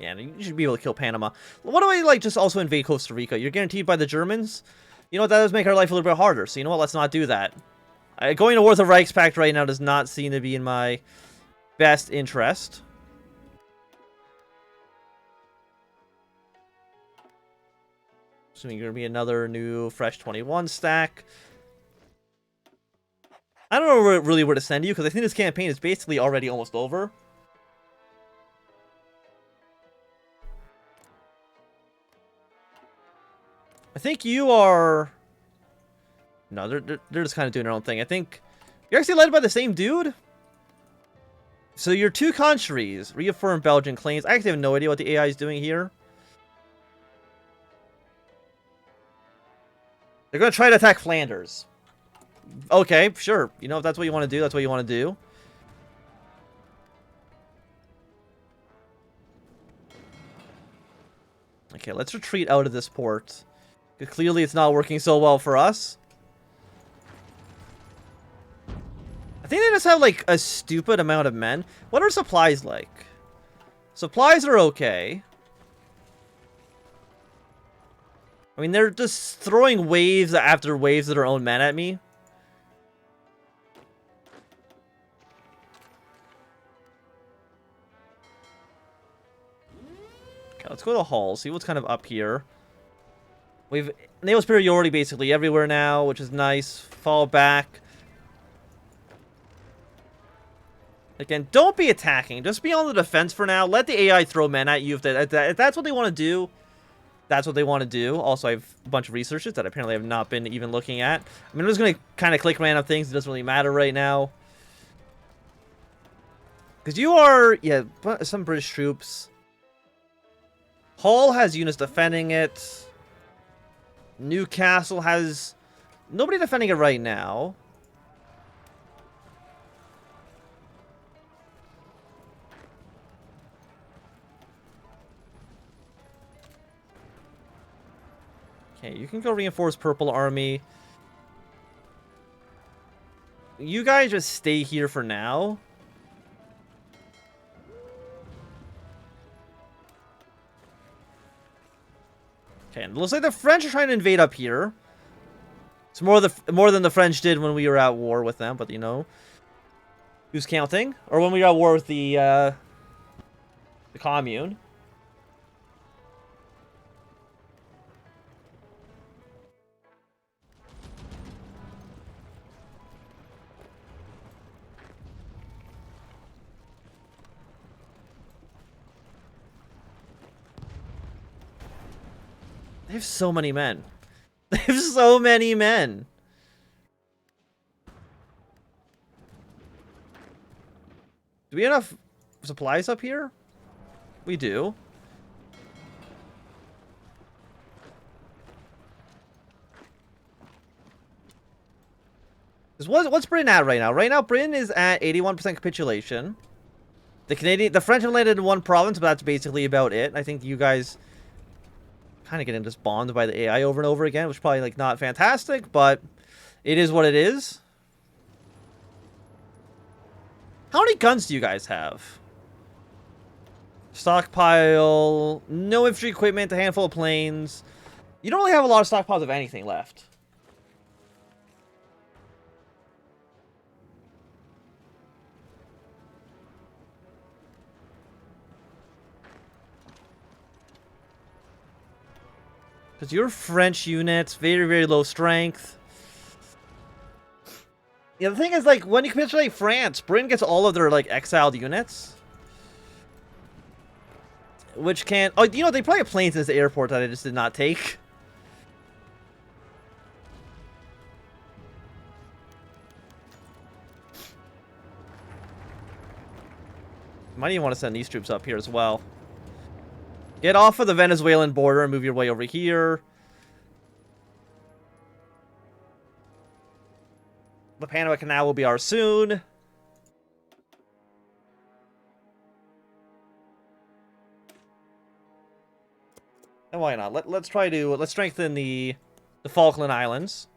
Yeah, you should be able to kill Panama. What do I like? Just also invade Costa Rica. You're guaranteed by the Germans. You know what? That does make our life a little bit harder. So you know what? Let's not do that. Going towards the Reichspakt right now does not seem to be in my best interest. Assuming you're gonna be another new fresh 21 stack. I don't know really where to send you because I think this campaign is basically already almost over. I think you are... No, they're just kind of doing their own thing. I think you're actually led by the same dude. So your two countries reaffirm Belgian claims. I actually have no idea what the AI is doing here. They're going to try to attack Flanders. Okay, sure. You know, if that's what you want to do, that's what you want to do. Okay, let's retreat out of this port. Clearly, it's not working so well for us. I think they just have, like, a stupid amount of men. What are supplies like? Supplies are okay. I mean, they're just throwing waves after waves of their own men at me. Okay, let's go to Hull, see what's kind of up here. We've naval superiority basically everywhere now, which is nice. Fall back. Again, don't be attacking. Just be on the defense for now. Let the AI throw men at you if that's what they want to do. That's what they want to do. Also, I have a bunch of researches that apparently I have not been even looking at. I mean, I'm just going to kind of click random things. It doesn't really matter right now. Because you are... Yeah, some British troops. Hull has units defending it. Newcastle has... Nobody defending it right now. Okay, you can go reinforce Purple Army. You guys just stay here for now. Okay, and it looks like the French are trying to invade up here. It's more than the French did when we were at war with them, but you know, who's counting? Or when we were at war with the Commune. They have so many men. They have so many men. Do we have enough supplies up here? We do. What's Britain at right now? Right now, Britain is at 81% capitulation. The French have landed in one province, but that's basically about it. I think you guys kind of getting just bombed by the AI over and over again, which is probably like not fantastic, but it is what it is. How many guns do you guys have? Stockpile, no infantry equipment, a handful of planes. You don't really have a lot of stockpiles of anything left. Because your French units, very, very low strength. Yeah, the thing is, like, when you capitulate France, Britain gets all of their, like, exiled units. Which can... Oh, you know, they probably have planes in this airport that I just did not take. Might even want to send these troops up here as well. Get off of the Venezuelan border and move your way over here. The Panama Canal will be ours soon. And why not? Let's strengthen the Falkland Islands.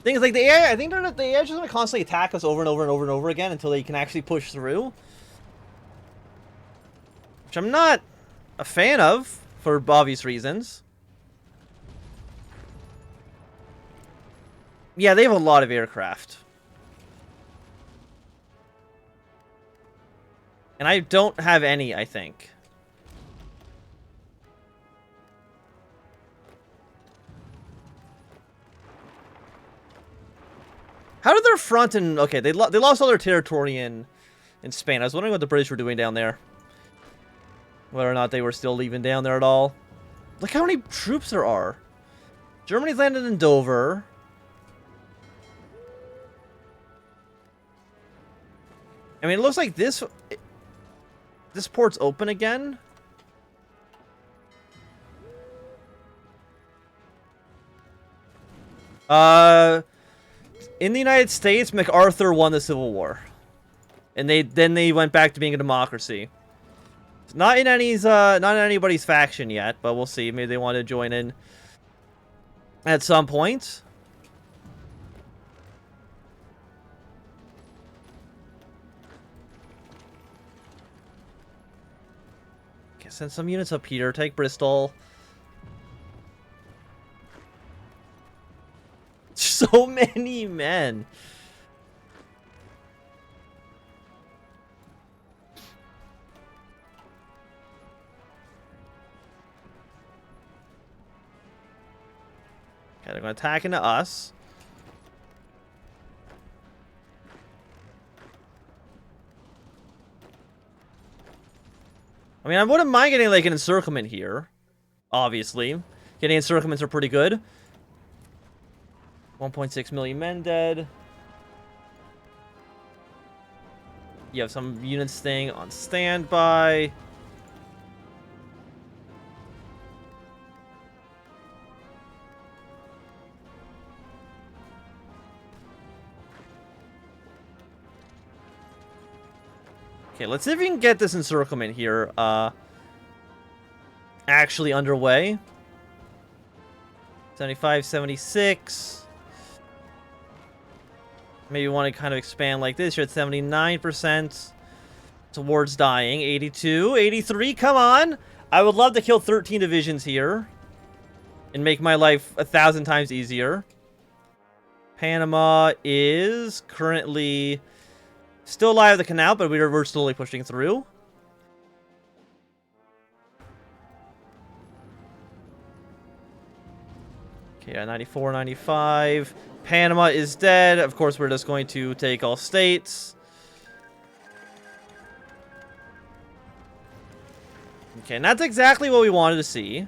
Thing is, like, the AI, I think the AI is just going to constantly attack us over and over and over and over again until they can actually push through. Which I'm not a fan of, for obvious reasons. Yeah, they have a lot of aircraft. And I don't have any, I think. How did their front and... Okay, they lost all their territory in Spain. I was wondering what the British were doing down there. Whether or not they were still leaving down there at all. Look how many troops there are. Germany's landed in Dover. I mean, it looks like this port's open again. In the United States, MacArthur won the Civil War, and then they went back to being a democracy. Not in anybody's faction yet, but we'll see. Maybe they want to join in at some point. Okay, send some units up here. Take Bristol. So many men. Okay, they're going to attack into us. I mean, I wouldn't mind getting like an encirclement here. Obviously. Getting encirclements are pretty good. 1.6 million men dead. You have some units staying on standby. Okay, let's see if we can get this encirclement here actually underway. 75, 76. Maybe want to kind of expand like this. You're at 79% towards dying. 82, 83, come on! I would love to kill 13 divisions here and make my life 1,000 times easier. Panama is currently still alive at the canal, but we're slowly pushing through. Okay, 94, 95. Panama is dead. Of course, we're just going to take all states. Okay, and that's exactly what we wanted to see.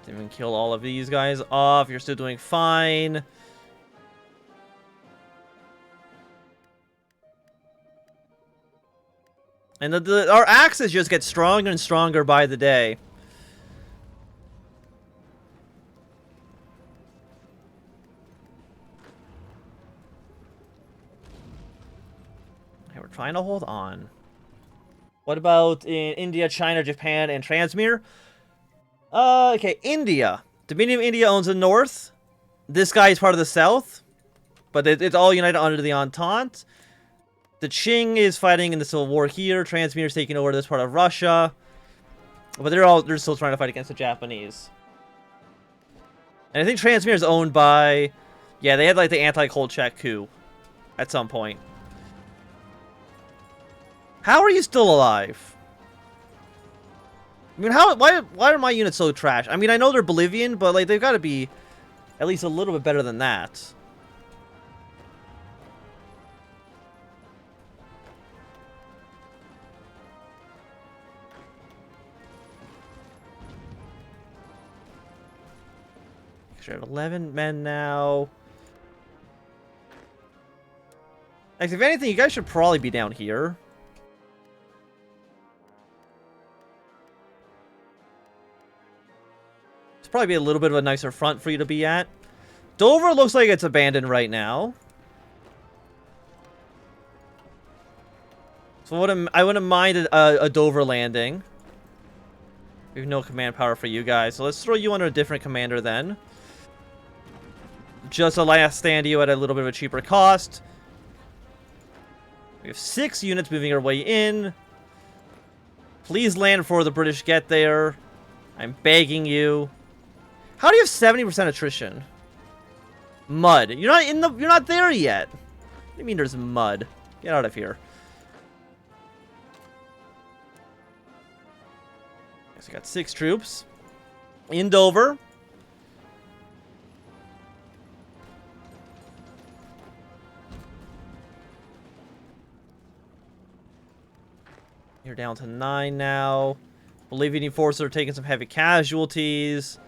Didn't even kill all of these guys off. You're still doing fine. And our axes just get stronger and stronger by the day. Okay, we're trying to hold on. What about in India, China, Japan, and Transmere? Okay, India. Dominion of India owns the north. This guy is part of the south. But it's all united under the Entente. The Qing is fighting in the Civil War here. Transmere is taking over this part of Russia. But they're still trying to fight against the Japanese. And I think Transmere is owned by... Yeah, they had like the anti-Kolchak coup at some point. How are you still alive? I mean, why are my units so trash? I mean, I know they're Bolivian, but like they've got to be at least a little bit better than that. You're at 11 men now. Like, if anything, you guys should probably be down here. It's probably be a little bit of a nicer front for you to be at. Dover looks like it's abandoned right now. So I wouldn't mind a Dover landing. We have no command power for you guys, so let's throw you under a different commander then. Just a last stand to you at a little bit of a cheaper cost. We have 6 units moving our way in. Please land before the British get there. I'm begging you. How do you have 70% attrition? Mud. You're not there yet. What do you mean there's mud? Get out of here. So I got 6 troops in Dover. You're down to 9 now. Bolivian forces are taking some heavy casualties.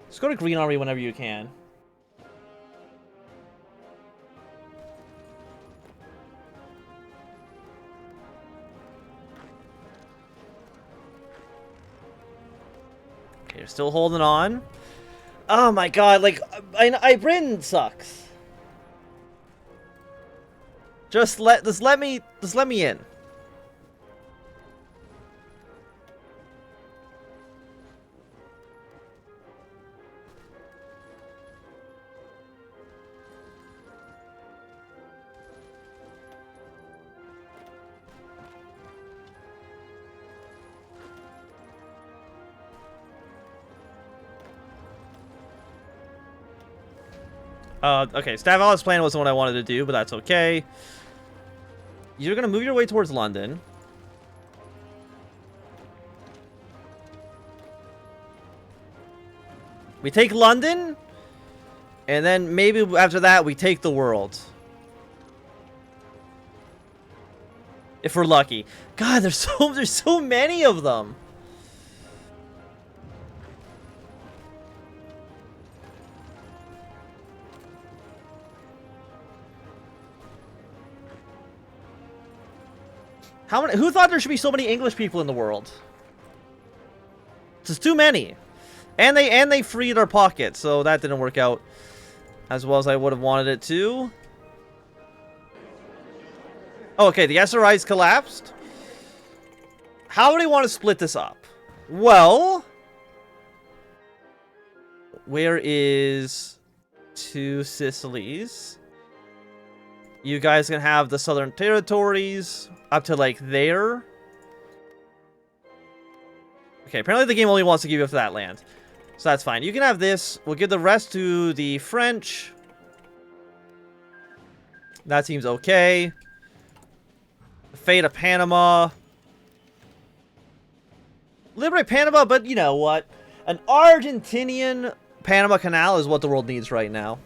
Just go to Green Army whenever you can. Okay, you're still holding on. Oh my god, like, Britain sucks. Just let me in. Okay, Staff Allies plan wasn't what I wanted to do, but that's okay. You're gonna move your way towards London. We take London, and then maybe after that we take the world. If we're lucky. God, there's so many of them. How many? Who thought there should be so many English people in the world? It's too many, and they freed our pockets, so that didn't work out as well as I would have wanted it to. Oh, okay, the SRI's collapsed. How do we want to split this up? Well, where is 2 Sicilies? You guys can have the southern territories up to like there. Okay, apparently the game only wants to give you up to that land. So that's fine. You can have this. We'll give the rest to the French. That seems okay. The fate of Panama. Liberate Panama, but you know what? An Argentinian Panama Canal is what the world needs right now.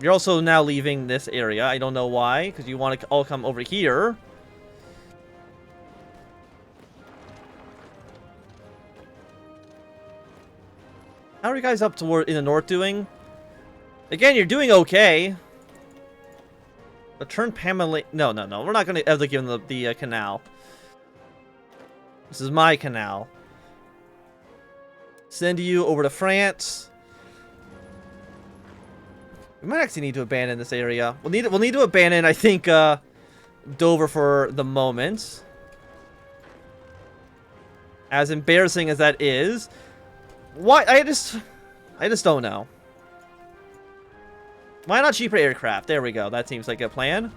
You're also now leaving this area. I don't know why, because you want to all come over here. How are you guys up toward in the north doing? Again, you're doing okay. But turn Pamela... No. We're not going to ever give them the canal. This is my canal. Send you over to France. We might actually need to abandon this area. We'll need to abandon, I think, Dover for the moment. As embarrassing as that is. Why? I just don't know. Why not cheaper aircraft? There we go. That seems like a plan.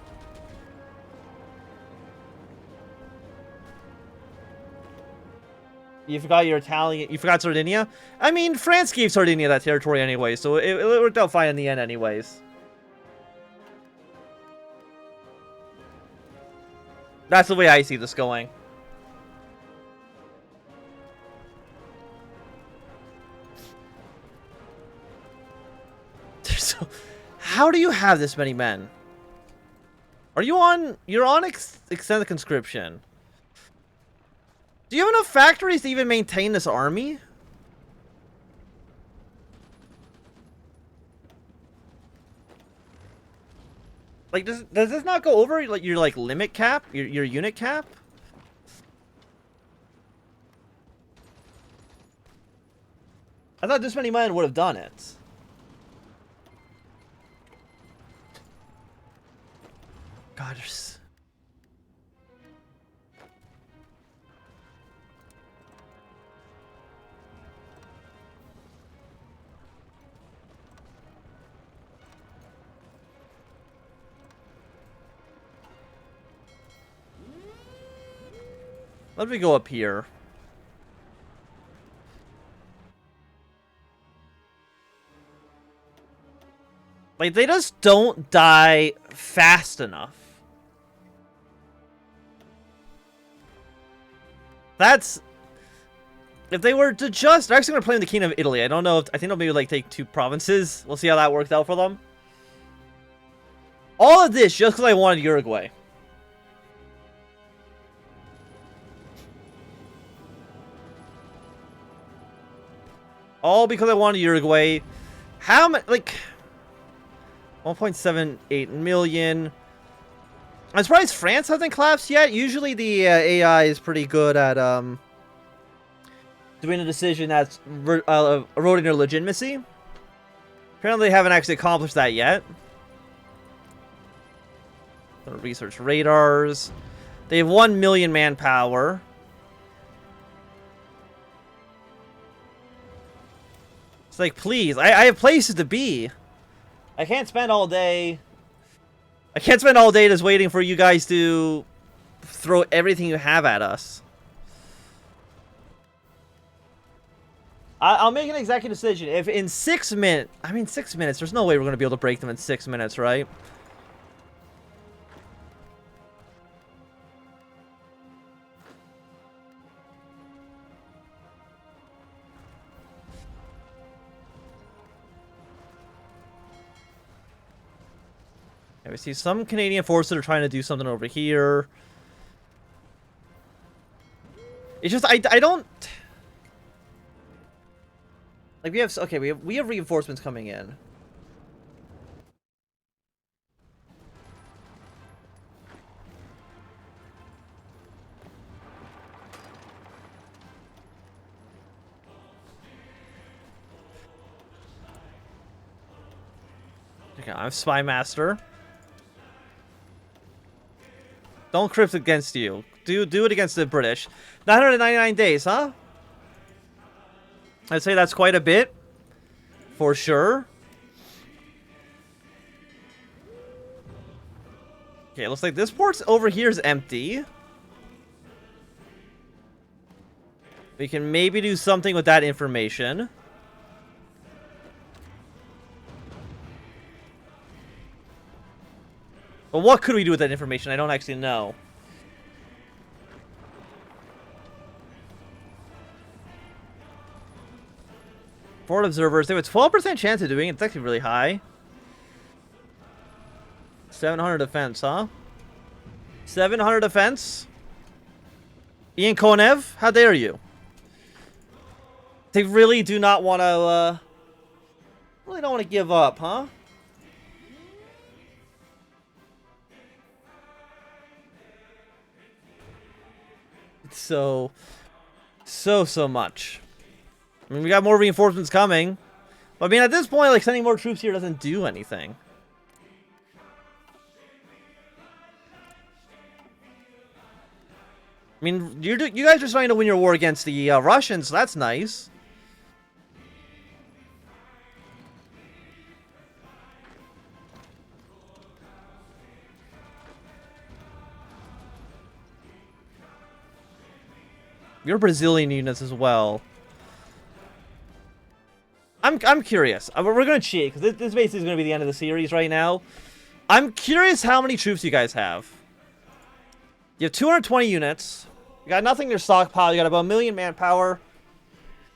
You forgot your Italian... You forgot Sardinia? I mean, France gave Sardinia that territory anyway, so it worked out fine in the end anyways. That's the way I see this going. How do you have this many men? Are you on... You're on extended conscription. Do you have enough factories to even maintain this army? Like, does this not go over like your like limit cap, your unit cap? I thought this many men would have done it. God, there's... Let me go up here. Like, they just don't die fast enough. That's... If they were to just... They're actually going to play in the Kingdom of Italy. I don't know if... I think they'll maybe, like, take 2 provinces. We'll see how that works out for them. All of this just because I wanted Uruguay. All because I wanted Uruguay. How much... Like... 1.78 million. I'm surprised France hasn't collapsed yet. Usually the AI is pretty good at doing a decision that's eroding their legitimacy. Apparently they haven't actually accomplished that yet. Research radars. They have 1 million manpower. It's like, please, I have places to be. I can't spend all day... I can't spend all day just waiting for you guys to throw everything you have at us. I'll make an executive decision. If in 6 minutes... I mean, 6 minutes, there's no way we're going to be able to break them in 6 minutes, right? Okay, we see some Canadian forces are trying to do something over here. It's just I don't like we have reinforcements coming in. Okay, I'm Spy Master. Don't crypt against you. Do it against the British. 999 days, huh? I'd say that's quite a bit. For sure. Okay, it looks like this port over here is empty. We can maybe do something with that information. But what could we do with that information? I don't actually know. Foreign observers. They have a 12% chance of doing it. It's actually really high. 700 defense, huh? 700 defense? Ian Konev? How dare you? They really do not want to, really don't want to give up, huh? So much. I mean, we got more reinforcements coming. But I mean, at this point, like, sending more troops here doesn't do anything. I mean, you guys are trying to win your war against the Russians, so that's nice. Your Brazilian units as well. I'm curious. We're gonna cheat because this basically is gonna be the end of the series right now. I'm curious how many troops you guys have. You have 220 units. You got nothing in your stockpile. You got about 1 million manpower.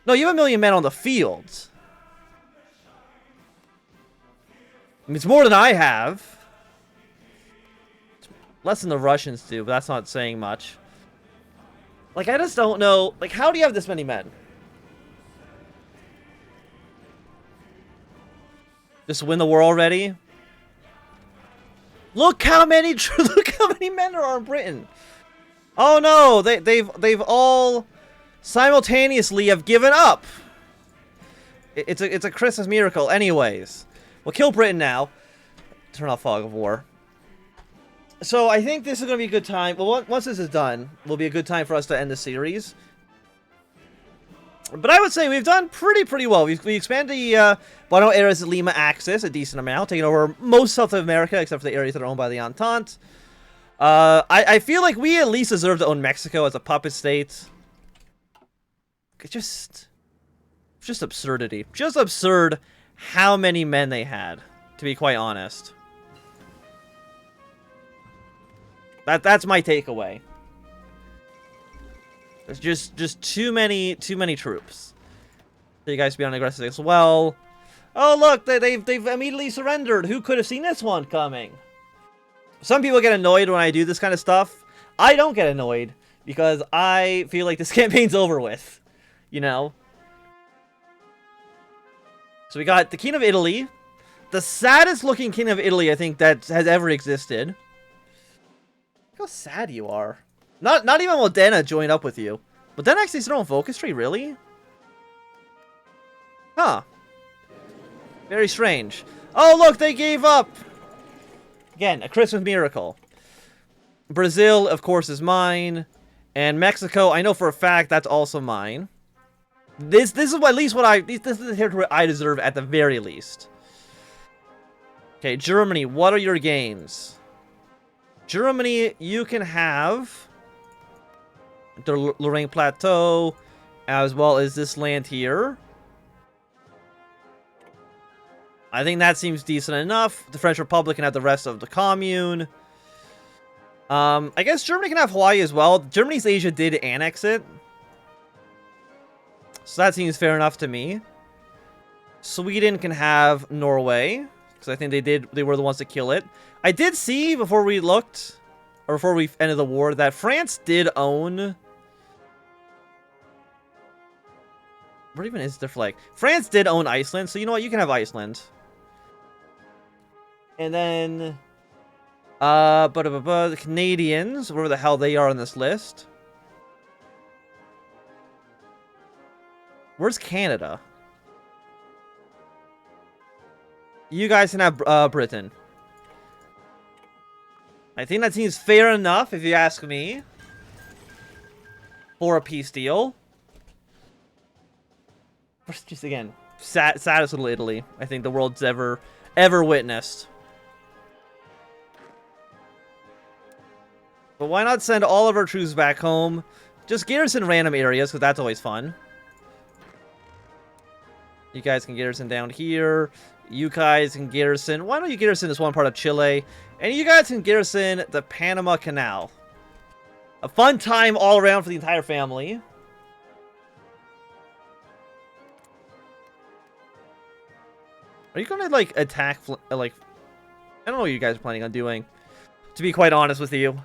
No, you have 1 million men on the field. I mean, it's more than I have. Less than the Russians do, but that's not saying much. Like, I just don't know. Like, how do you have this many men? Just win the war already? Look how many look how many men there are in Britain. Oh no, they've all simultaneously have given up. It's a Christmas miracle. Anyways, we'll kill Britain now. Turn off fog of war. So I think this is gonna be a good time. Well, once this is done, will be a good time for us to end the series. But I would say we've done pretty well. We expanded the Buenos Aires Lima axis a decent amount, taking over most South America except for the areas that are owned by the Entente. I feel like we at least deserve to own Mexico as a puppet state. It's just absurdity. Just absurd how many men they had, to be quite honest. That's my takeaway. There's just too many troops. So you guys be on aggressive as well. Oh look, they've immediately surrendered. Who could have seen this one coming? Some people get annoyed when I do this kind of stuff. I don't get annoyed because I feel like this campaign's over with. You know? So we got the King of Italy. The saddest looking King of Italy I think that has ever existed. Look how sad you are. Not even Modena joined up with you. Modena actually has their own focus tree, really? Huh. Very strange. Oh look, they gave up! Again, a Christmas miracle. Brazil, of course, is mine. And Mexico, I know for a fact that's also mine. This is at least what this is the territory I deserve at the very least. Okay, Germany, what are your gains? Germany, you can have the Lorraine Plateau, as well as this land here. I think that seems decent enough. The French Republic can have the rest of the commune. I guess Germany can have Hawaii as well. Germany's Asia did annex it. So that seems fair enough to me. Sweden can have Norway, because I think they were the ones to kill it. I did see before we looked, or before we ended the war, that France did own... Where even is their flag? France did own Iceland, so you know what? You can have Iceland. And then... the Canadians, wherever the hell they are on this list. Where's Canada? You guys can have Britain. I think that seems fair enough, if you ask me. For a peace deal. Just again, saddest little Italy I think the world's ever witnessed. But why not send all of our troops back home? Just garrison random areas, because that's always fun. You guys can garrison down here. You guys can garrison... Why don't you garrison this one part of Chile? And you guys can garrison the Panama Canal. A fun time all around for the entire family. Are you gonna, like, attack... like... I don't know what you guys are planning on doing. To be quite honest with you.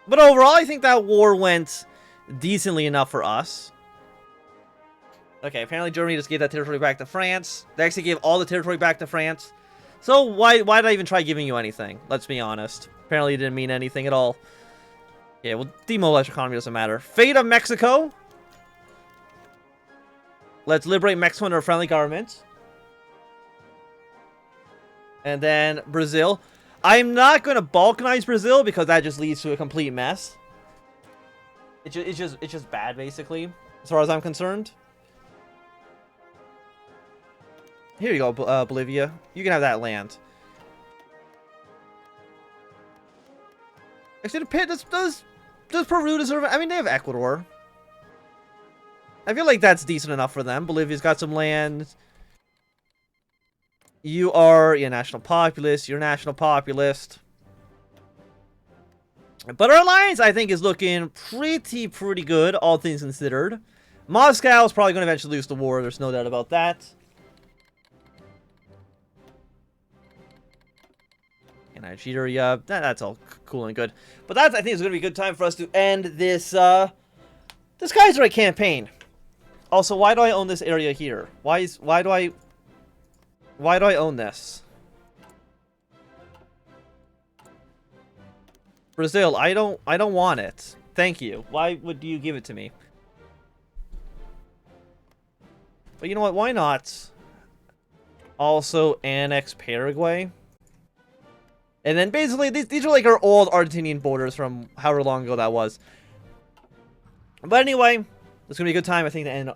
But overall, I think that war went decently enough for us. Okay, apparently Germany just gave that territory back to France. They actually gave all the territory back to France. So why did I even try giving you anything? Let's be honest. Apparently it didn't mean anything at all. Yeah, well, demolish economy doesn't matter. Fate of Mexico. Let's liberate Mexico under a friendly government. And then Brazil. I'm not going to balkanize Brazil because that just leads to a complete mess. It's just bad, basically, as far as I'm concerned. Here you go, Bolivia. You can have that land. Actually, does Peru deserve it? I mean, they have Ecuador. I feel like that's decent enough for them. Bolivia's got some land. You are a national populist. You're a national populist. But our alliance, I think, is looking pretty good, all things considered. Moscow is probably going to eventually lose the war. There's no doubt about that. And Nigeria, that's all cool and good. But that, I think, is going to be a good time for us to end this, this Kaiserreich campaign. Also, why do I own this area here? Why do I own this? Brazil, I don't want it. Thank you. Why would you give it to me? But you know what? Why not also annex Paraguay? And then basically, these are like our old Argentinian borders from however long ago that was. But anyway, it's going to be a good time, I think, to end